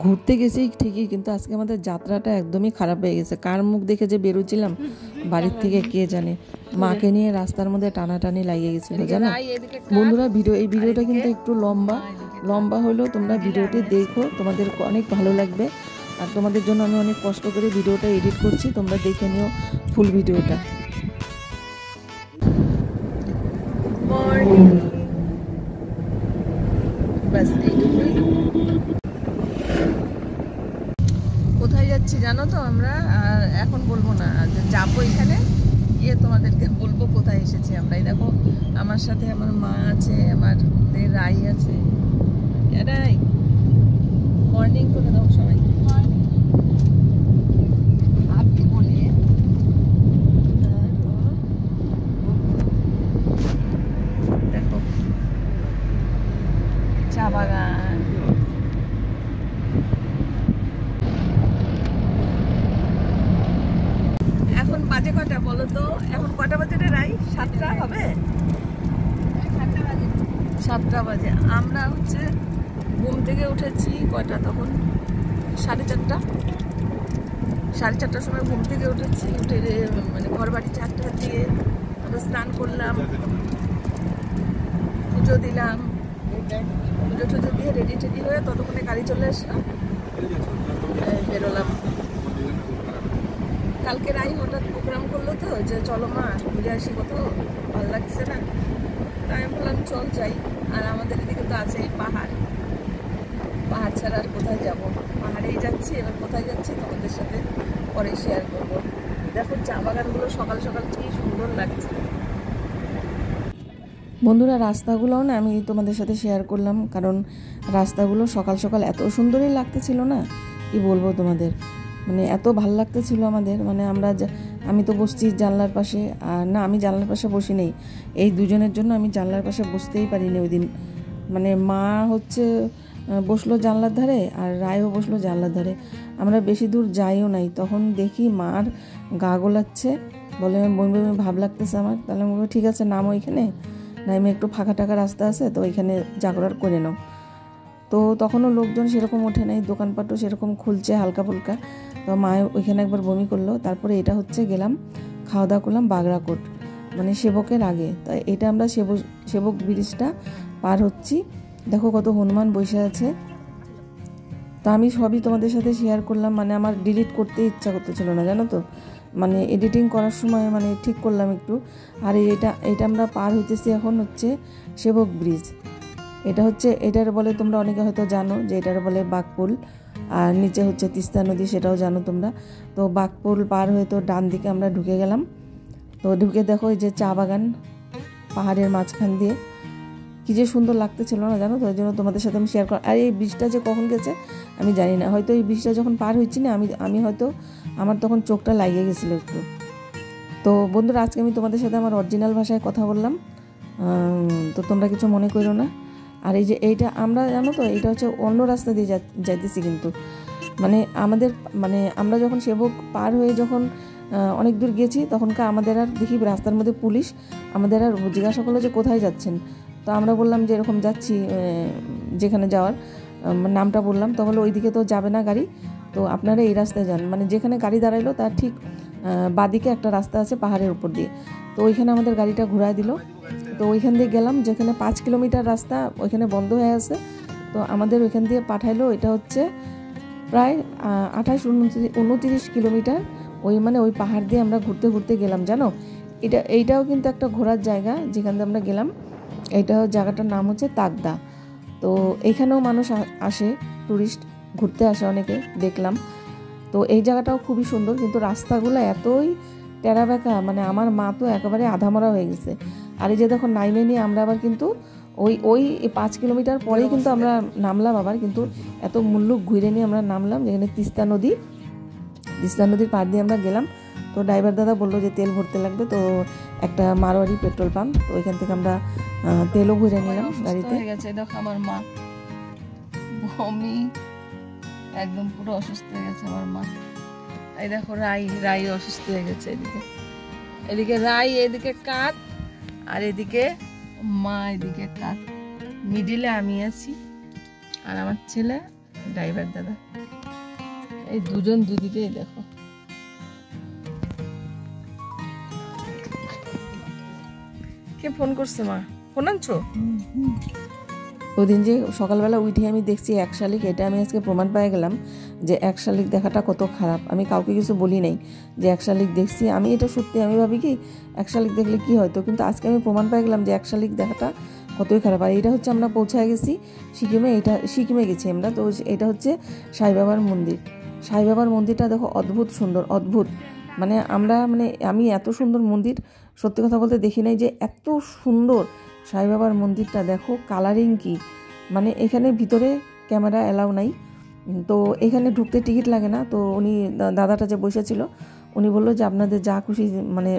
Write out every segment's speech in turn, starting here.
ঘুরতে গেছি ঠিকই, কিন্তু আজকে আমাদের যাত্রাটা একদমই খারাপ হয়ে গেছে। কার মুখ দেখে যে বেরোচ্ছিলাম বাড়ির থেকে কে জানে, মাকে নিয়ে রাস্তার মধ্যে টানাটানি লাগিয়ে গেছিলো জানো বন্ধুরা। এই ভিডিওটা কিন্তু একটু লম্বা হলেও তোমরা ভিডিওটি দেখো, তোমাদের অনেক ভালো লাগবে। আর তোমাদের জন্য আমি অনেক কষ্ট করে ভিডিওটা এডিট করছি, তোমরা দেখে নিও ফুল ভিডিওটা। কোথায় যাচ্ছি জানো তো আমরা? আর এখন বলবো না, যাবো এখানে গিয়ে তোমাদেরকে বলবো কোথায় এসেছি আমরা। এই দেখো আমার সাথে আমার মা আছে, আমার রাই আছে। রাই মর্নিং করে দাও সবাই। আপনি বলি দেখো চা বাগান। এখন বাজে কটা বলো তো? এখন কটা বাজে রে রাই? 7টা হবে? 7টা বাজে। আমরা হচ্ছে ঘুম থেকে উঠেছি কয়টা তখন? 4:30টার সময় ঘুম থেকে উঠেছি। উঠে মানে ঘর বাড়ি ঝাঁটটা দিয়ে আমরা স্নান করলাম, পুজো দিলাম, পুজো টুজো দিয়ে রেডি টেডি হয়ে ততক্ষণে গাড়ি চলে আসলাম, বেরোলাম। কালকে রাই হঠাৎ প্রোগ্রাম করলো তো যে চলো মা ঘুরে আসি, কোথাও ভালো লাগছে না, তাই আমি বললাম চল যাই। আর আমাদের এদিকে তো আছেই পাহাড় ছাড়া আর কোথায় যাবো? পাহাড়েই যাচ্ছি। এবার কোথায় যাচ্ছি তোমাদের সাথে পরে শেয়ার করবো। দেখো চা বাগানগুলো সকাল সকাল কি সুন্দর লাগছে বন্ধুরা। রাস্তাগুলোও না আমি তোমাদের সাথে শেয়ার করলাম, কারণ রাস্তাগুলো সকাল সকাল এত সুন্দরই লাগতেছিল না, কি বলবো তোমাদের, মানে এত ভাল লাগতেছিল আমাদের। মানে আমি তো বসছি জানলার পাশে, আর না আমি জানলার পাশে বসি নেই, এই দুজনের জন্য আমি জানলার পাশে বসতেই পারিনি ওই দিন। মানে মা হচ্ছে বসলো জানলার ধারে আর রায়ও বসলো জানলার ধারে। আমরা বেশি দূর যাইও নাই, তখন দেখি মার গা গোলাচ্ছে, বলে বমি বমি ভাব লাগতেছে আমার। তাহলে আমি বলবো ঠিক আছে নামো এখানে, নামে একটু ফাঁকা টাকা রাস্তা আছে তো ওইখানে যা করার করে নাও। তো তখনও লোকজন সেরকম ওঠে নাই, দোকানপাটও সেরকম খুলছে হালকা ফুলকা। তো মা ওইখানে একবার বমি করলো। তারপরে এটা হচ্ছে গেলাম খাওয়া দাওয়া করলাম বাগড়াকোট, মানে সেবকের আগে। তো এটা আমরা সেবক ব্রিজটা পার হচ্ছি। দেখো কত হনুমান বসে আছে। তো আমি সবই তোমাদের সাথে শেয়ার করলাম, মানে আমার ডিলিট করতে ইচ্ছা করতেছিল না জানো তো, মানে এডিটিং করার সময় মানে ঠিক করলাম একটু। আর এটা আমরা পার হইতেছি এখন হচ্ছে সেবক ব্রিজ। এটার বলে তোমরা অনেকে হয়তো জানো যে এটার বলে বাঘপুল, আর নিচে হচ্ছে তিস্তা নদী, সেটাও জানো তোমরা। তো বাঘপুল পার হয়ে তো ডান দিকে আমরা ঢুকে গেলাম। তো ঢুকে দেখো এই যে চা বাগান পাহাড়ের মাঝখান দিয়ে, কি যে সুন্দর লাগতেছিল না জানো তো, ওই জন্য তোমাদের সাথে আমি শেয়ার কর। আর এই ব্রিজটা যে কখন গেছে আমি জানি না, হয়তো এই ব্রিজটা যখন পার হচ্ছি না আমি হয়তো আমার তখন চোখটা লাগিয়ে গেছিলো একটু। তো বন্ধুরা আজকে আমি তোমাদের সাথে আমার অরিজিনাল ভাষায় কথা বললাম, তো তোমরা কিছু মনে করো না। আর এই যে এইটা আমরা জানো তো এটা হচ্ছে অন্য রাস্তা দিয়ে যাইতেছি, কিন্তু মানে আমরা যখন সেবক পার হয়ে যখন অনেক দূর গেছি তখনকার আমাদের আর দেখি রাস্তার মধ্যে পুলিশ আমাদের আর জিজ্ঞাসা করলো যে কোথায় যাচ্ছেন। তো আমরা বললাম যে এরকম যাচ্ছি যেখানে যাওয়ার নামটা বললাম। তো বললো ওইদিকে তো যাবে না গাড়ি, তো আপনারা এই রাস্তায় যান। মানে যেখানে গাড়ি দাঁড়াইলো তার ঠিক বাদিকে একটা রাস্তা আছে পাহাড়ের উপর দিয়ে, তো ওইখানে আমাদের গাড়িটা ঘুরায় দিল। তো ওইখান দিয়ে গেলাম, যেখানে 5 কিলোমিটার রাস্তা ওইখানে বন্ধ হয়ে আছে। তো আমাদের ওইখান দিয়ে পাঠাইলো। এটা হচ্ছে প্রায় 28-29 কিলোমিটার। ওই পাহাড় দিয়ে আমরা ঘুরতে ঘুরতে গেলাম জানো। এইটাও কিন্তু একটা ঘোরার জায়গা যেখান দিয়ে আমরা গেলাম। জায়গাটার নাম হচ্ছে তাকদা। তো এখানেও মানুষ আসে, টুরিস্ট ঘুরতে আসে অনেকে, দেখলাম। তো এই জায়গাটাও খুবই সুন্দর, কিন্তু রাস্তাগুলো এতই টেরা বেঁকা, মানে আমার মা তো একেবারে আধামরা হয়ে গেছে। আর এই যে দেখো নাইমে নিয়ে আমরা আবার কিন্তু ওই 5 কিলোমিটার পরেই কিন্তু আমরা নামলাম আবার, কিন্তু এত মুল্লুক ঘুরে নিয়ে আমরা নামলাম যেখানে তিস্তা নদীর পাড় দিয়ে আমরা গেলাম। তো ড্রাইভার দাদা বললো যে তেল ভরতে লাগবে, তো একটা মারোয়ারি পেট্রোল পাম্প, তো ওইখান থেকে আমরা তেলও ভরে নিলাম গাড়িতে। হয়ে গেছে দেখো আমার মা বমি, একদম পুরো অসুস্থ হয়ে গেছে আমার মা। এই দেখো রাই অসুস্থ হয়ে গেছে। এদিকে রাই, এদিকে কাত, আর এদিকে মা, এদিকে কাত, মিডিলে আমি আছি আর আমার ছেলে ড্রাইভার দাদা, এই দুজন দুদিকেই দেখো। কে ফোন করছে? মা ফোন আনছো? ওদিন যে সকালবেলা উঠে আমি দেখছি এক শালিক, এটা আমি আজকে প্রমাণ পেয়ে গেলাম যে এক শালিক দেখাটা কত খারাপ। আমি কাউকে কিছু বলি নাই যে এক শালিক দেখছি, আমি এটা সত্যি, আমি ভাবি কি এক শালিক দেখলে কি হয়তো, কিন্তু আজকে আমি প্রমাণ পেয়ে গেলাম যে এক শালিক দেখাটা কতই খারাপ। আর এটা হচ্ছে আমরা পৌঁছায় গেছি সিকিমে, এটা সিকিমে গেছি আমরা। তো এটা হচ্ছে সাই বাবার মন্দির। সাই বাবার মন্দিরটা দেখো অদ্ভুত সুন্দর, অদ্ভুত। মানে আমি এত সুন্দর মন্দির সত্যি কথা বলতে দেখি নাই, যে এত সুন্দর সাই বাবার মন্দিরটা দেখো, কালারিং কি, মানে এখানে ভিতরে ক্যামেরা অ্যালাউ নাই, তো এখানে ঢুকতে টিকিট লাগে না। তো উনি দাদাটা যে বসেছিল উনি বললো যে আপনাদের যা খুশি মানে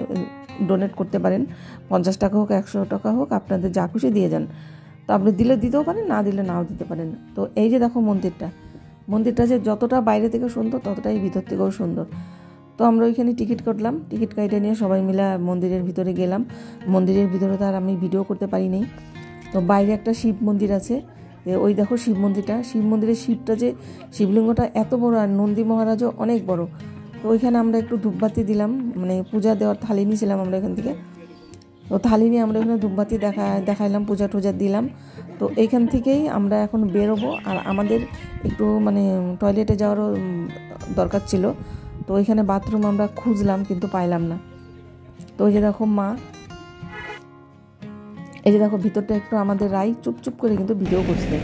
ডোনেট করতে পারেন, 50 টাকা হোক 100 টাকা হোক, আপনাদের যা খুশি দিয়ে যান। তো আপনি দিলে দিতেও পারেন, না দিলে নাও দিতে পারেন। তো এই যে দেখো মন্দিরটা যে যতটা বাইরে থেকে সুন্দর ততটাই ভিতর থেকেও সুন্দর। তো আমরা ওইখানে টিকিট কাটলাম, টিকিট কাটে নিয়ে সবাই মিলে মন্দিরের ভিতরে গেলাম। মন্দিরের ভিতরে তো আর আমি ভিডিও করতে পারিনি। তো বাইরে একটা শিব মন্দির আছে, ওই দেখো শিব মন্দিরটা, শিব মন্দিরের শিবটা যে শিবলিঙ্গটা এত বড়, আর নন্দী মহারাজও অনেক বড়। তো ওইখানে আমরা একটু ধূপবাতি দিলাম, মানে পূজা দেওয়ার থালি নিয়েছিলাম আমরা এখান থেকে। তো থালি নিয়ে আমরা এখানে ধূপবাতি দেখাইলাম, পূজা টুজা দিলাম। তো এইখান থেকেই আমরা এখন বেরোবো, আর আমাদের একটু মানে টয়লেটে যাওয়ারও দরকার ছিল। তো ওইখানে বাথরুম আমরা খুঁজলাম কিন্তু পাইলাম না। তো ওই যে দেখো মা, এই যে দেখো ভিতরটা একটু আমাদের রাই চুপচুপ করে কিন্তু ভিডিও করছে,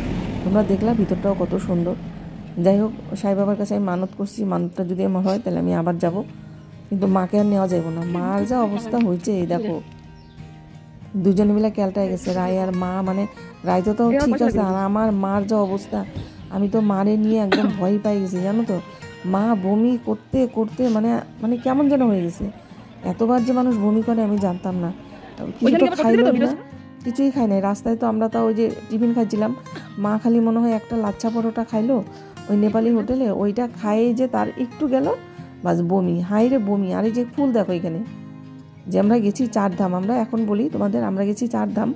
তোমরা দেখলা ভিতরটাও কত সুন্দর। যাই হোক, সাই বাবার কাছে আমি মানত করছি, মানতটা যদি আমার হয় তাহলে আমি আবার যাব, কিন্তু মাকে আর নেওয়া যাবো না। মার যা অবস্থা হয়েছে এই দেখো, দুজনে মিলে ক্যালটায় গেছে রায় আর মা। মানে রায় তো ঠিক আছে, আর আমার মার যা অবস্থা, আমি তো মারে নিয়ে একদম ভয় পাই গেছি জানো তো। মা বমি করতে করতে মানে মানে কেমন যেন হয়ে গেছে। এতবার যে মানুষ বমি করে আমি জানতাম না। কিছু তো খাইলো না, কিছুই খাই নাই রাস্তায়। তো আমরা তো ওই যে টিফিন খাইছিলাম, মা খালি মনে হয় একটা লাচ্ছা পরোটা খাইলো ওই নেপালি হোটেলে, ওইটা খাই যে তার একটু গেল বাস বমি, হাই রে বমি। আর এই যে ফুল দেখো এখানে যে আমরা গেছি 4 ধাম, আমরা এখন বলি তোমাদের আমরা গেছি 4 ধাম।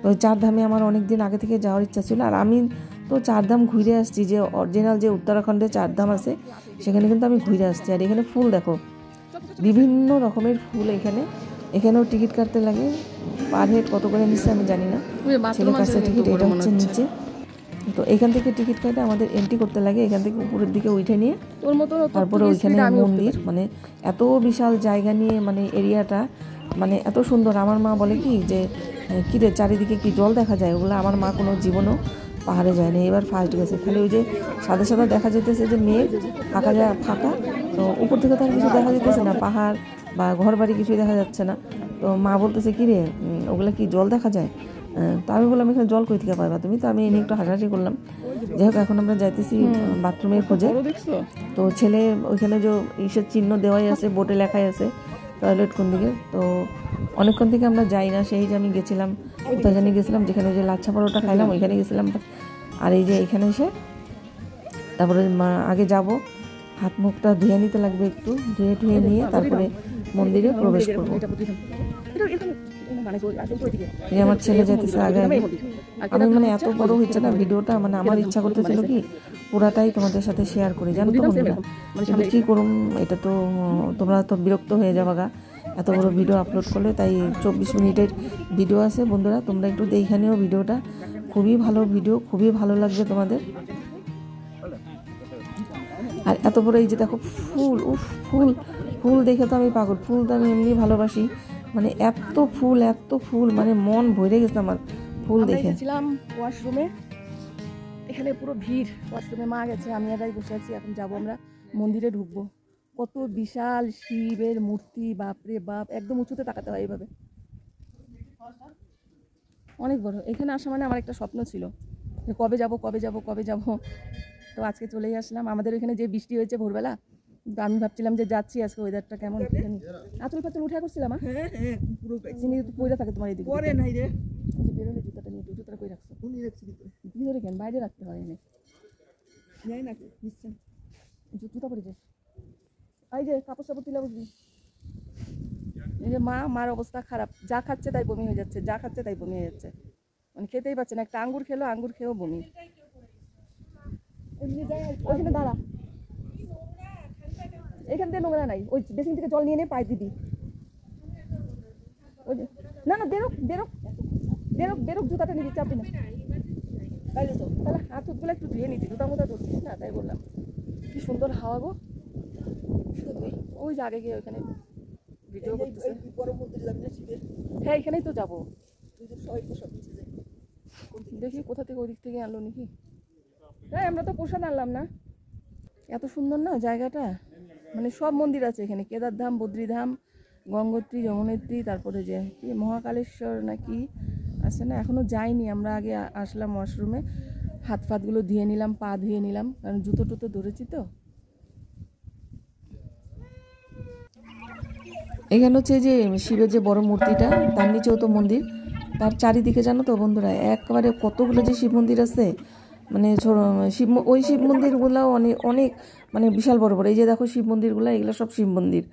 তো ওই 4 ধামে আমার অনেক দিন আগে থেকে যাওয়ার ইচ্ছা ছিল, আর আমি তো 4 ধাম ঘুরে আসছি, যে অরিজিনাল যে উত্তরাখণ্ডে 4 ধাম আছে সেখানে কিন্তু আমি ঘুরে আসছি। আর এখানে ফুল দেখো, বিভিন্ন রকমের ফুল এখানেও টিকিট কাটতে লাগে, পার হেড কত করে নিচ্ছে আমি জানি না, ছেলে কাছে টিকিট, এটা হচ্ছে নিচে। তো এখান থেকে টিকিট কাটে আমাদের এন্ট্রি করতে লাগে, এখান থেকে উপরের দিকে উঠে নিয়ে তারপরে ওইখানে মন্দির, মানে এত বিশাল জায়গা নিয়ে মানে এরিয়াটা মানে এত সুন্দর। আমার মা বলে কি যে কিরে চারিদিকে কি জল দেখা যায়, ওগুলো আমার মা কোনো জীবনও পাহাড়ে যায়নি, এবার ফার্স্ট গেছে। খালি ওই যে সাদা সাদা দেখা যেতেছে যে মেঘ, ফাঁকা, তো উপর থেকে তার কিছু দেখা যেতেছে না, পাহাড় বা ঘর বাড়ি কিছুই দেখা যাচ্ছে না। তো মা বলতেছে কিরে ওগুলো কি জল দেখা যায়? তো আমি বললাম এখানে জল কই থেকে পাবা তুমি? তো আমি এনে একটু হাসাহাসি করলাম। যাই হোক, এখন আমরা যাইতেছি বাথরুমের খোঁজে। তো ছেলে ওইখানে যে ইসের চিহ্ন দেওয়াই আছে, বোর্ডে লেখাই আছে টয়লেট কোন দিকে। তো অনেকক্ষণ থেকে আমরা যাই না, সেই যে আমি গেছিলাম কোথায় জানি গেছিলাম, যেখানে যে লাচ্ছা পরোটা খাইলাম ওইখানে গেছিলাম। আর এই যে এখানে এসে তারপরে আগে যাব, হাত মুখটা ধুয়ে নিতে লাগবে, একটু ধুয়ে নিয়ে তারপরে মন্দিরে প্রবেশ করবো। এই আমার ছেলে যেতেছে আগে আগে। আমি মানে এত বড় হচ্ছে না ভিডিওটা, মানে আমার ইচ্ছা করতেছিল কি পুরাটাই তোমাদের সাথে শেয়ার করি, জানো তো বন্ধুরা। কিন্তু কী করুম, এটা তো তোমরা তো বিরক্ত হয়ে যাবা গা এত বড় ভিডিও আপলোড করলে। তাই 24 মিনিটের ভিডিও আছে বন্ধুরা, তোমরা একটু দেখে নিও ভিডিওটা, খুবই ভালো ভিডিও, খুবই ভালো লাগবে তোমাদের। আর এত বড় এই যে দেখো ফুল, ফুল দেখে তো আমি পাগল, ফুল তো আমি এমনি ভালোবাসি, মানে এত ফুল মানে মন ভরে গেছে আমার ফুল দেখে। ছিলাম ওয়াশরুমে, এখানে পুরো ভিড়, ওয়াশরুমে মা গেছে, আমি একাই বসে আছি। এখন যাবো আমরা মন্দিরে, ঢুকবো। কত বিশাল শিবের মূর্তি, বাপরে বাপ, একদম উঁচুতে তাকাতে হয় এইভাবে, অনেক বড়। এখানে আসা মানে আমার একটা স্বপ্ন ছিল যে কবে যাব। তো আজকে চলেই আসলাম। আমাদের ওইখানে যে বৃষ্টি হয়েছে ভোরবেলা, তো আমি ভাবছিলাম যে যাচ্ছি আজকে, ওয়েদারটা কেমন। আঁচল ফাচল উঠে করছিলাম, পুরো চিনি পয়রা থাকে তোমার এদিকে পরে নাই রে। বেরোলে জুতাটা নিয়ে, জুতাটা কই রাখছো? ভিতরে কেন, বাইরে রাখতে হয় এনে যাই না নিশ্চয়, জুতা পরে যাস। এই যে কাপড় সাপড় তুলে বুঝবি। এই যে মার অবস্থা খারাপ, যা খাচ্ছে তাই বমি হয়ে যাচ্ছে, মানে খেতেই পাচ্ছে না। একটা আঙ্গুর খেলো, আঙ্গুর খেয়েও বমি। ওইখানে দাঁড়া, এখান থেকে নোংরা নাই, ওই বেসিন থেকে জল নিয়ে পাইপ দিবি। না না, বেরোক বেরোক বেরোক বেরোক, জুতাটা নিবি, চাপবি না। তাহলে হাত হাতগুলো একটু ধুয়ে নিতি, জুতা মোতা ধরছিস না, তাই বললাম। কি সুন্দর হাওয়া গো, ওই যে আগে গিয়ে ওইখানে ভিডিও করতেছে। হ্যাঁ এখানেই তো যাবো, দেখি কোথা থেকে ওই দিক থেকে আনলো নাকি। হ্যাঁ আমরা তো প্রসাদ আনলাম না। এত সুন্দর না জায়গাটা, মানে সব মন্দির আছে এখানে, কেদারধাম, বদ্রীধাম, গঙ্গোত্রী, যমুনেত্রী, তারপরে যে কি মহাকালেশ্বর নাকি আছে না, এখনো যাইনি আমরা। আগে আসলাম ওয়াশরুমে, হাত ফাতগুলো ধুয়ে নিলাম, পা ধুয়ে নিলাম, কারণ জুতো টুতো ধরেছি তো। এখানে হচ্ছে যে শিবের যে বড় মূর্তিটা, তার নিচেও তো মন্দির, তার চারিদিকে জানো তো বন্ধুরা একবারে কতগুলো যে শিব মন্দির আছে, মানে শিব, ওই শিব মন্দিরগুলোও অনেক অনেক মানে বিশাল বড় বড়। এই যে দেখো শিব মন্দিরগুলো, এগুলো সব শিব মন্দির,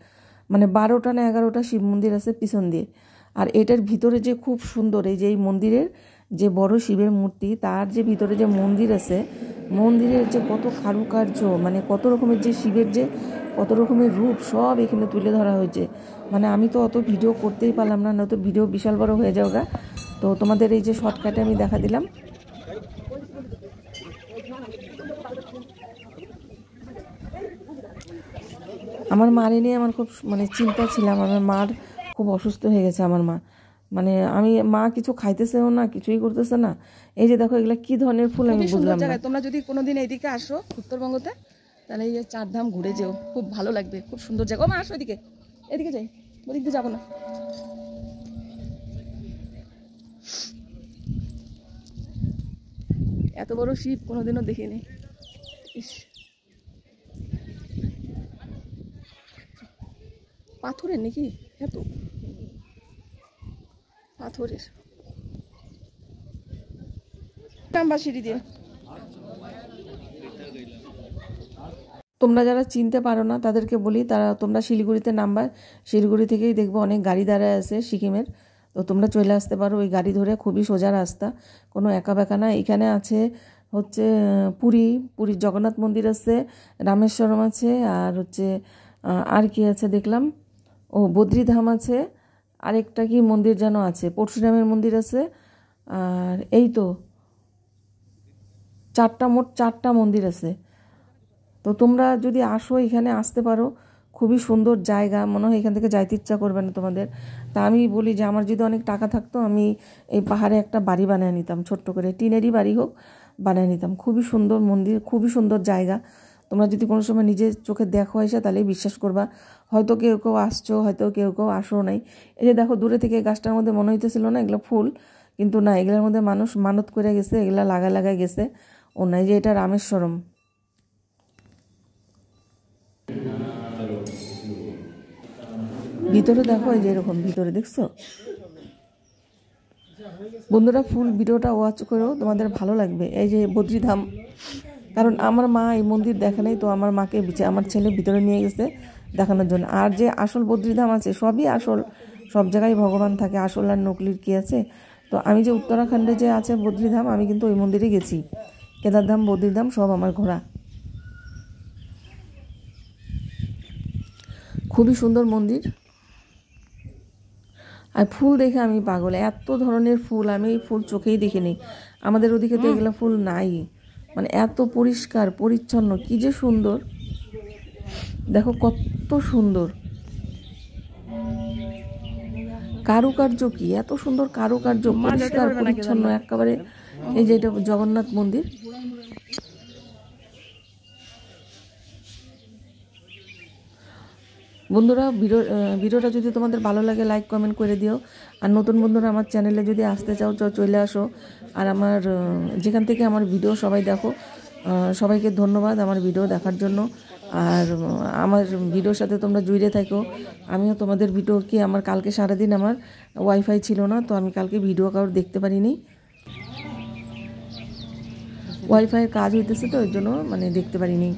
মানে 12টা না 11টা শিব মন্দির আছে পিছন দিয়ে। আর এটার ভিতরে যে খুব সুন্দর, এই যে এই মন্দিরের যে বড় শিবের মূর্তি, তার যে ভিতরে যে মন্দির আছে, মন্দিরের যে কত কারুকার্য, মানে কত রকমের যে শিবের যে কত রকমের রূপ, সব এখানে তুলে ধরা হয়েছে। মানে আমি তো অত ভিডিও করতেই পারলাম না, নয়তো ভিডিও বিশাল বড় হয়ে যাওগা। তো তোমাদের এই যে শর্টকাটে আমি দেখা দিলাম। আমার মারে নিয়ে আমার খুব মানে চিন্তা ছিলাম, আমার মার খুব অসুস্থ হয়ে গেছে আমার মা, মানে মা কিছু খাইতেছেও না, কিছুই করতেছে না। এই যে দেখো এগুলা কি ধরনের ফুল আমি বুঝলাম না। তোমরা যদি কোনোদিন এইদিকে আসো উত্তরবঙ্গতে, তাহলে এই যে 4 ধাম ঘুরে যেও, খুব ভালো লাগবে, খুব সুন্দর জায়গা। ও মা আসো এদিকে, এদিকে যাই, ওদিক দিয়ে যাবো না। এত বড় শিব কোনোদিনও দেখিনি। ইস, পাথরের নাকি, এত পাথরের। সিঁড়ি দিয়ে তোমরা যারা চিনতে পারো না তাদেরকে বলি, তোমরা শিলিগুড়িতে নামবা, শিলিগুড়ি থেকেই দেখবো অনেক গাড়ি দাঁড়ায় আছে সিকিমের। তো তোমরা চলে আসতে পারো ওই গাড়ি ধরে, খুবই সোজা রাস্তা, কোনো একা বেঁকা না। এখানে আছে হচ্ছে পুরীর জগন্নাথ মন্দির আছে, রামেশ্বরম আছে, আর হচ্ছে আর কি আছে দেখলাম, ও বদ্রীধাম আছে, আরেকটা কি মন্দির যেন আছে, পরশুরামের মন্দির আছে, আর এই তো মোট চারটা মন্দির আছে। তো তোমরা যদি আসো, এখানে আসতে পারো, খুবই সুন্দর জায়গা, মনে হয় এখান থেকে যাইতে ইচ্ছা করবে না তোমাদের। তা আমি বলি যে আমার যদি অনেক টাকা থাকতো, আমি এই পাহাড়ে একটা বাড়ি বানিয়ে নিতাম, ছোট্ট করে টিনেরই বাড়ি হোক, বানিয়ে নিতাম। খুবই সুন্দর মন্দির, খুবই সুন্দর জায়গা। তোমরা যদি কোনো সময় নিজের চোখে দেখো এসে, তাহলেই বিশ্বাস করবা। হয়তো কেউ কেউ আসছো, হয়তো কেউ কেউ আসো নাই। এই যে দেখো দূরে থেকে গাছটার মধ্যে মনে হইতেছিল না এগুলো ফুল, কিন্তু না, এগুলোর মধ্যে মানুষ মানত করে গেছে, এগুলা লাগায় গেছে। ও নাই যে এটা রামেশ্বরম। ভিতরে দেখো, এই যে এরকম ভিতরে দেখছো বন্ধুরা। ফুল ভিডিওটা ওয়াচ করেও তোমাদের ভালো লাগবে। এই যে বদ্রীধাম, কারণ আমার মা এই মন্দির দেখে নাই, তো আমার মাকে আমার ছেলে ভিতরে নিয়ে গেছে দেখানোর জন্য। আর যে আসল বদ্রীধাম আছে, সবই আসল, সব জায়গায় ভগবান থাকে, আসল আর নকলির কি আছে। তো আমি যে উত্তরাখণ্ডে যে আছে বদ্রীধাম, আমি কিন্তু ওই মন্দিরে গেছি, কেদারধাম, বদ্রীধাম সব আমার ঘোরা। খুবই সুন্দর মন্দির, আর ফুল দেখে আমি পাগল, এত ধরনের ফুল, আমি এই ফুল চোখেই দেখিনি। আমাদের ওদিকে তো এগুলো ফুল নাই, মানে এত পরিষ্কার পরিচ্ছন্ন, কি যে সুন্দর, দেখো কত সুন্দর কারুকার্য, কি এত সুন্দর কারুকার্য, পরিষ্কার পরিচ্ছন্ন একেবারে। এই যে এটা জগন্নাথ মন্দির। বন্ধুরা ভিডিওটা যদি তোমাদের ভালো লাগে, লাইক কমেন্ট করে দিও। আর নতুন বন্ধুরা আমার চ্যানেলে যদি আসতে চাও, চলে আসো। আর আমার যেখান থেকে আমার ভিডিও সবাই দেখো, সবাইকে ধন্যবাদ আমার ভিডিও দেখার জন্য। আর আমার ভিডিওর সাথে তোমরা জুড়ে থাকো। আমিও তোমাদের ভিডিও আমার কালকে সারাদিন আমার ওয়াইফাই ছিল না, তো আমি কালকে ভিডিও কারোর দেখতে পারিনি, ওয়াইফাইয়ের কাজ হইতেছে, তো ওই জন্য মানে দেখতে পারিনি।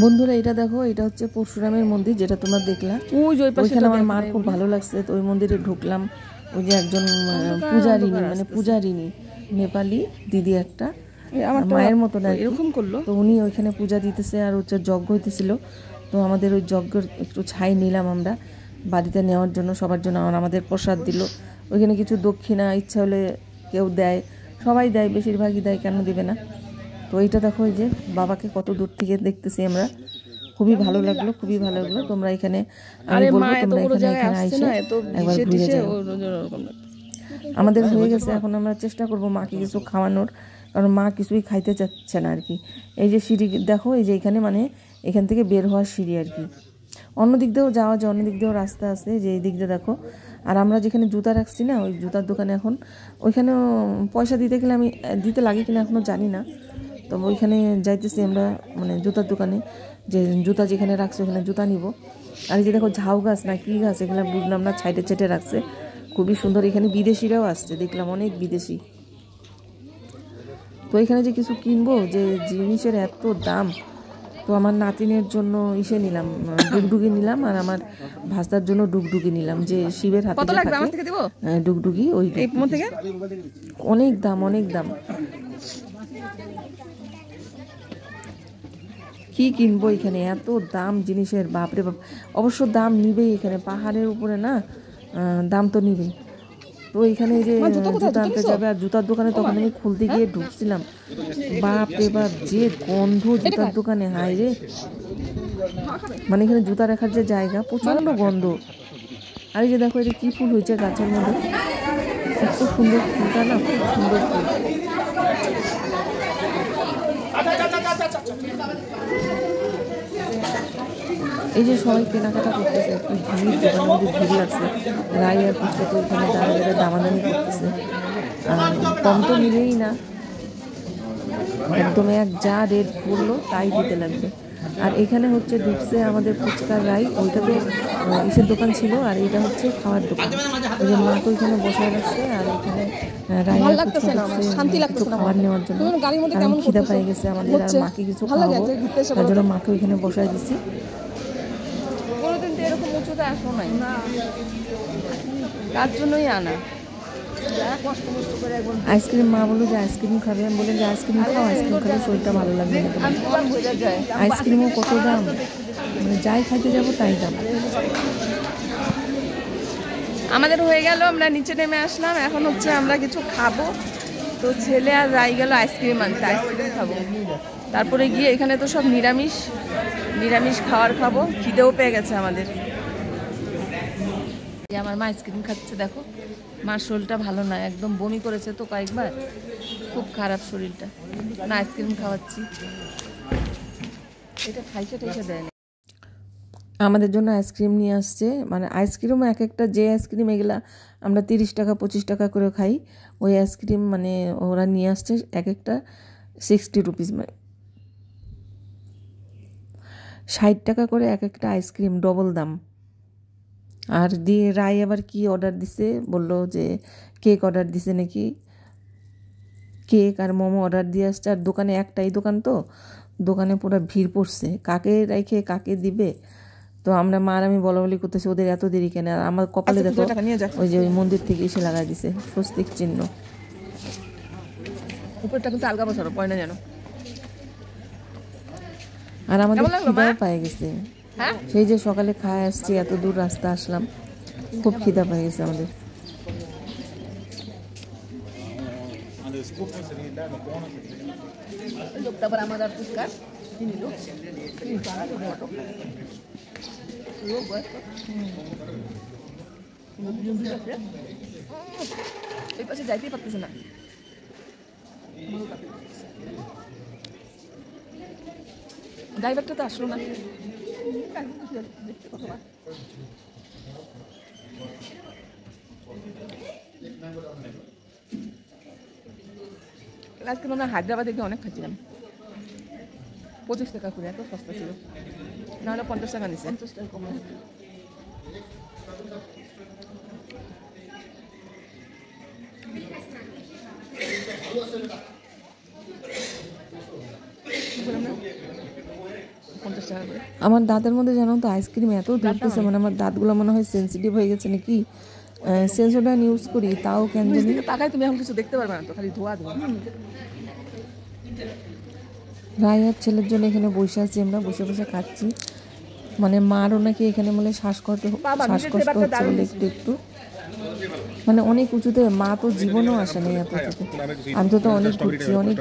বন্ধুরা এটা দেখো, এটা হচ্ছে পরশুরামের মন্দির, যেটা তোমরা দেখলা। ওইখানে আমার মার খুব ভালো লাগছে, তো ওই মন্দিরে ঢুকলাম, ওই যে একজন পূজারিনী মানে পূজারিনী নেপালি দিদি একটা আমার মায়ের মতো না এরকম করলো। তো উনি ওইখানে পূজা দিতেছে আর হচ্ছে যজ্ঞ হইতেছিল। তো আমাদের ওই যজ্ঞের একটু ছাই নিলাম আমরা বাড়িতে নেওয়ার জন্য, সবার জন্য। আর আমাদের প্রসাদ দিল ওইখানে, কিছু দক্ষিণা ইচ্ছা হলে কেউ দেয়, সবাই দেয়, বেশিরভাগই দেয়, কেন দিবে না। তো এইটা দেখো, এই যে বাবাকে কত দূর থেকে দেখতেছি আমরা, খুবই ভালো লাগলো, খুবই ভালো লাগলো। তোমরা এখানে, আমি বলবো তোমরা এখানে আইসো, একবার ঘুরে যাও। আমাদের হয়ে গেছে, এখন আমরা চেষ্টা করব মাকে কিছু খাওয়ানোর, কারণ মা কিছুই খাইতে চাচ্ছে না আর কি। এই যে সিঁড়ি দেখো, এই যে এখানে মানে এখান থেকে বের হওয়ার সিঁড়ি আর কি। অন্য দিক দিয়েও যাওয়া যায়, অন্য দিক দিয়েও রাস্তা আছে, যে এই দিক দিয়ে দেখো। আর আমরা যেখানে জুতা রাখছি না, ওই জুতার দোকানে এখন, ওইখানেও পয়সা দিতে গেলে, আমি দিতে লাগে কিনা এখনও জানি না। তো ওইখানে যাইতেছি আমরা, মানে জুতার দোকানে, যে জুতা যেখানে রাখছে ওখানে জুতা নিব। আর এই যে দেখো ঝাউ গাছ না কি গাছ, এগুলো বুঝলাম না, ছাইটে ছেটে রাখছে, খুবই সুন্দর। এখানে বিদেশিরাও আসছে, দেখলাম অনেক বিদেশি। তো এখানে যে কিছু কিনবো, যে জিনিসের এত দাম। তো আমার নাতিনের জন্য ইসে নিলাম, ডুগডুগি নিলাম, আর আমার ভাস্তার জন্য ডুগডুগি নিলাম, যে শিবের হাতে থাকে ডুগডুগি, ওই থেকে। অনেক দাম, অনেক দাম। কি কিনবো এখানে, এত দাম জিনিসের, বাপরে বাপ। অবশ্য দাম নিবেই এখানে, পাহাড়ের উপরে না, দাম তো নিবেই। তো এখানে যে জুতা আনতে যাবে, আর জুতার দোকানে তখন আমি খুলতে গিয়ে ঢুকছিলাম, বাপ রে বাপ, যে গন্ধ জুতার দোকানে, হায় রে। মানে এখানে জুতা রাখার যে জায়গা, প্রচন্ড গন্ধ। আর এই যে দেখো, এটা কি ফুল হয়েছে গাছের মধ্যে, এত সুন্দর ফুলটা না, খুব সুন্দর ফুল। এই যে সবাই কেনাকাটা করতেছে, একটু ভিড়, দোকানের মধ্যে ভিড় লাগছে। রাই আর পুচকে তো ওইখানে দাঁড়িয়ে দামাদামি করতেছে, কম তো নিলেই না, একদম এক যা রেট বললো তাই দিতে লাগবে। আর এখানে হচ্ছে ঢুকছে আমাদের ফুচকার রাই, ওইটা তো ইসের দোকান ছিল, আর এটা হচ্ছে খাওয়ার দোকান। ওই যে মা তো ওইখানে বসে রাখছে, আর এখানে রাই আর কিছু খাবার নেওয়ার জন্য। কারণ খিদা পেয়ে গেছে আমাদের, আর মাকে কিছু খাওয়াবো, তার জন্য মাকে ওইখানে বসায় দিচ্ছি। কোনোদিন তো এরকম উঁচুতে আসো নাই, তার জন্যই আনা। আইসক্রিম, মা বললো যে আইসক্রিম খাবে, আমি বললাম যে আইসক্রিম খাও, আইসক্রিম খেলে শরীরটা ভালো লাগবে না তোমার। আইসক্রিমও কত দাম, মানে যাই খাইতে যাবো তাই দাম। আমাদের হয়ে গেল, আমরা নিচে নেমে আসলাম, এখন হচ্ছে আমরা কিছু খাবো। তো ছেলে আর রাই গেল আইসক্রিম আনতে, আইসক্রিম খাবো। তারপরে গিয়ে এখানে তো সব নিরামিষ, নিরামিষ খাবার খাবো, খিদেও পেয়ে গেছে আমাদের। আমার মা আইসক্রিম খাচ্ছে, দেখো মার শরীরটা ভালো না, একদম বমি করেছে তো কয়েকবার, খুব খারাপ শরীরটা, না আইসক্রিম খাওয়াচ্ছি। এটা খাইছে টাইসে দেয় না। আমাদের জন্য আইসক্রিম নিয়ে আসছে, মানে আইসক্রিমও এক একটা, যে আইসক্রিম এগুলা আমরা 30 টাকা 25 টাকা করে খাই, ওই আইসক্রিম মানে ওরা নিয়ে আসছে এক একটা 60 রুপিস, মানে 60 টাকা করে এক একটা আইসক্রিম, ডবল দাম। আর দিয়ে রাই আবার কি অর্ডার দিছে, বললো যে কেক অর্ডার দিছে নাকি, কেক আর মোমো অর্ডার দিয়ে আসছে। আর দোকানে একটাই দোকান, তো দোকানে পুরো ভিড় পড়ছে, কাকে রেখে কাকে দিবে। তো আমরা মার আমি বলা বলি করতেছি, ওদের এত দেরি কেন। আর আমার কপালে দেখো, ওই যে ওই মন্দির থেকে এসে লাগাই দিছে স্বস্তিক চিহ্ন, উপরটা কিন্তু আলগা বছর পয় না জানো। আর আমাদের খিদাও পায়ে গেছে, সেই যে সকালে খায় আসছি, এত দূর রাস্তা আসলাম, খুব খিদা পেয়ে গেছে আমাদের। এই পাশে যাইতেই পারতেছে না, ড্রাইভারটা তো আসলো না। আজকে আমরা হায়দ্রাবাদে গিয়ে অনেক খাচ্ছিলাম, 25 টাকা করে, এত সস্তা ছিল, নাহলে 50 টাকা নিচ্ছে। 50 টাকা কম। আমার দাঁতের মধ্যে জানো তো আইসক্রিম এত ধরতেছে, মানে আমার দাঁতগুলো মনে হয় সেন্সিটিভ হয়ে গেছে নাকি, সেন্সোডাইন ইউজ করি, তাও কেন নিচ জানি দিকে তাকাই তুমি এখন কিছু দেখতে পারবে না, তো খালি ধোয়া ধোয়া। রায় আর ছেলের জন্য এখানে বসে আছি আমরা, বসে বসে খাচ্ছি। মানে মারও নাকি এখানে বলে শ্বাসকষ্ট হচ্ছে বলে একটু একটু, মানে অনেক উঁচুতে, মা তো জীবনেও আসে নাই এত উঁচুতে। আমি তো অনেক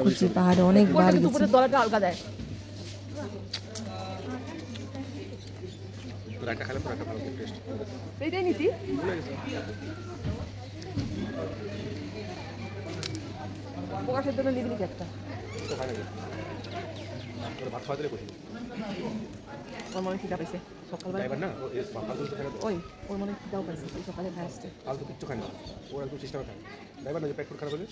ঘুরছি পাহাড়ে, অনেকবার গেছি। দুপুরের দলাটা আলগা দেয়। এইটাই নিতি প্রকাশের জন্য নিবি নাকি একটা? ওর মনে খিদা পাইছে সকালবেলা, ওই ওর মনে খিদাও পাইছে, ওই সকালে ভাই আসছে। কিচ্ছু খায় না, ওর একদম সিস্টেমে খায় ড্রাইভার না, যে পেট খারাপ হলে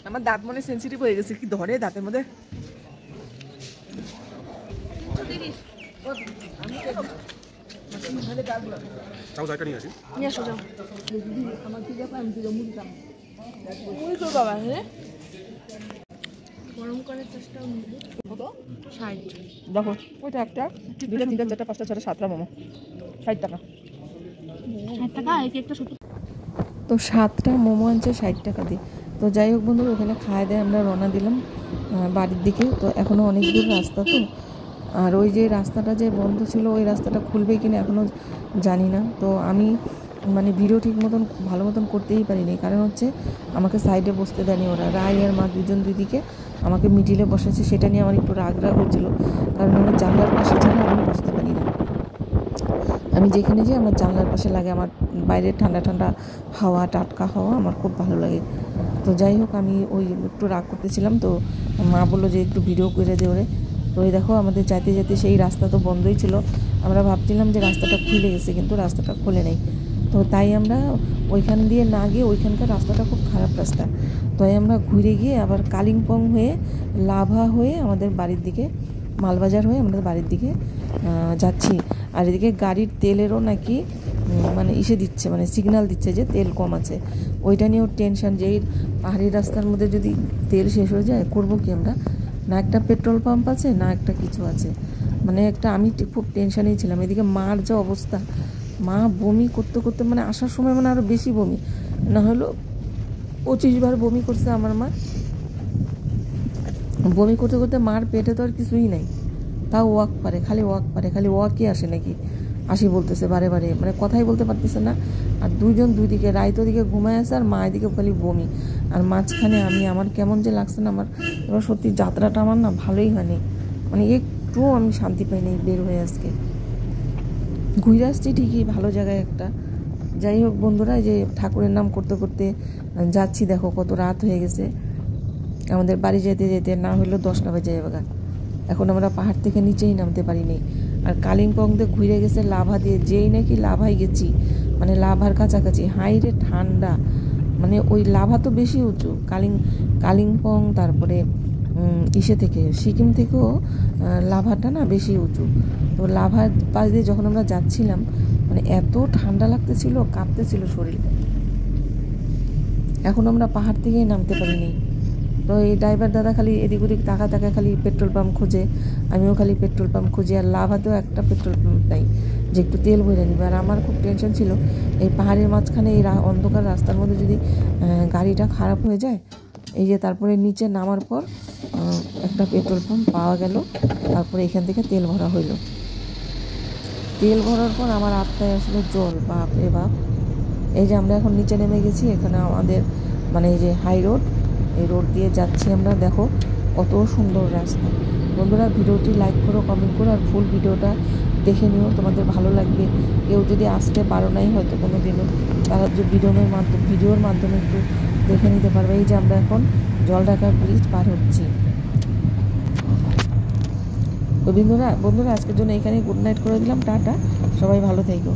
আমার দাঁত মনে সেন্সিটিভ হয়ে গেছে, কি ধরে দাঁতের মধ্যে। চাও জায়গা নিয়ে আসি। নিয়ে আসো যাও। ওই তো বাবা হ্যাঁ গরম করার চেষ্টা কত 60। দেখো ওইটা একটা, দুইটা, তিনটা, চারটা, পাঁচটা, ছটা, সাতটা মোমো 60 টাকা। 60 টাকা এই একটা 70। তো 7টা মোমো আনছে 60 টাকা দিয়ে। তো যাই হোক বন্ধুরা, ওখানে খাওয়া দেয় আমরা রওনা দিলাম বাড়ির দিকে। তো এখনও অনেক দূর রাস্তা, তো আর ওই যে রাস্তাটা যে বন্ধ ছিল, ওই রাস্তাটা খুলবে কিনা এখনও জানি না। তো আমি মানে ভিডিও ঠিক মতন ভালো মতন করতেই পারিনি, কারণ হচ্ছে আমাকে সাইডে বসতে দেয়নি ওরা, রায় আর মা দুজন দুদিকে, আমাকে মিডিলে বসেছে। সেটা নিয়ে আমার একটু রাগ হচ্ছিল, কারণ আমি জানলার পাশে ছাড়া আমি বসতে পারি না। আমি যেখানে যাই আমার জানলার পাশে লাগে, আমার বাইরের ঠান্ডা ঠান্ডা হাওয়া, টাটকা হাওয়া আমার খুব ভালো লাগে। তো যাই হোক, আমি ওই একটু রাগ করতেছিলাম, তো মা বললো যে একটু ভিডিও করে দে ওরে। তো ওই দেখো আমাদের যাইতে যেতে সেই রাস্তা তো বন্ধই ছিল, আমরা ভাবছিলাম যে রাস্তাটা খুলে গেছে, কিন্তু রাস্তাটা খুলে নেই। তো তাই আমরা ওইখান দিয়ে না গিয়ে, ওইখানকার রাস্তাটা খুব খারাপ রাস্তা, তাই আমরা ঘুরে গিয়ে আবার কালিম্পং হয়ে, লাভা হয়ে আমাদের বাড়ির দিকে, মালবাজার হয়ে আমাদের বাড়ির দিকে যাচ্ছি। আর এদিকে গাড়ির তেলেরও নাকি মানে দিচ্ছে, মানে সিগন্যাল দিচ্ছে যে তেল কম আছে। ওইটা নিয়েও টেনশন, যে এই পাহাড়ি রাস্তার মধ্যে যদি তেল শেষ হয়ে যায় করবো কি আমরা, না একটা পেট্রোল পাম্প আছে না একটা কিছু আছে, মানে একটা আমি খুব টেনশানেই ছিলাম। এদিকে মার যা অবস্থা, মা বমি করতে করতে, মানে আসার সময় মানে আরও বেশি বমি, না হলো 25 বার বমি করছে আমার মা। বমি করতে করতে মার পেটে তো আর কিছুই নাই, তাও ওয়াক পারে, খালি ওয়াকই আসে নাকি আসি বলতেছে বারে বারে, মানে কথাই বলতে পারতেছে না। আর দুইজন দুই দিকে, রাইতো দিকে ঘুমায় আছে আর মা এদিকে খালি বমি, আর মাঝখানে আমি, আমার কেমন যে লাগছে না আমার। এবার সত্যি যাত্রাটা আমার না ভালোই হয়নি, মানে একটুও আমি শান্তি পাইনি বের হয়ে। আজকে ঘুরে আসছি ঠিকই ভালো জায়গায় একটা। যাই হোক বন্ধুরা, যে ঠাকুরের নাম করতে করতে যাচ্ছি, দেখো কত রাত হয়ে গেছে। আমাদের বাড়ি যেতে যেতে না হলেও 10টা বেজে যাবে। এখন আমরা পাহাড় থেকে নিচেই নামতে পারিনি। আর কালিম্পং দিয়ে ঘুরে গেছে লাভা দিয়ে, যেই নাকি লাভায় গেছি, মানে লাভার কাছাকাছি, হাইরে ঠান্ডা, মানে ওই লাভা তো বেশি উঁচু, কালিম্পং, তারপরে থেকে সিকিম থেকেও লাভাটা না বেশি উঁচু। তো লাভার পাশ দিয়ে যখন আমরা যাচ্ছিলাম, মানে এত ঠান্ডা লাগতেছিল, কাঁপতেছিল শরীর। এখন আমরা পাহাড় থেকেই নামতে পারিনি। তো এই ড্রাইভার দাদা খালি এদিক ওদিক তাকা খালি পেট্রোল পাম্প খোঁজে, আমিও খালি পেট্রোল পাম্প খুঁজি। আর লাভাতেও একটা পেট্রোল পাম্প নাই যে একটু তেল ভরে নিবে। আর আমার খুব টেনশন ছিল, এই পাহাড়ের মাঝখানে এই অন্ধকার রাস্তার মধ্যে যদি গাড়িটা খারাপ হয়ে যায়। এই যে তারপরে নিচে নামার পর একটা পেট্রোল পাম্প পাওয়া গেল, তারপরে এখান থেকে তেল ভরা হইল। তেল ভরার পর আমার আত্মায় আসলে জল, বাপ রে বাপ। এই যে আমরা এখন নিচে নেমে গেছি, এখানে আমাদের মানে এই যে হাই রোড, এই রোড দিয়ে যাচ্ছি আমরা। দেখো কত সুন্দর রাস্তা। বন্ধুরা ভিডিওটি লাইক করো, কমেন্ট করো, আর ফুল ভিডিওটা দেখে নিও, তোমাদের ভালো লাগবে। কেউ যদি আসতে পারো নাই হয়তো কোনো দিনও, তারা যে ভিডিওর মাধ্যমে একটু দেখে নিতে পারবে। এই যে আমরা এখন জলঢাকা ব্রিজ পার হচ্ছি। তো বন্ধুরা আজকের জন্য এখানে গুড নাইট করে দিলাম, টাটা, সবাই ভালো থেকো।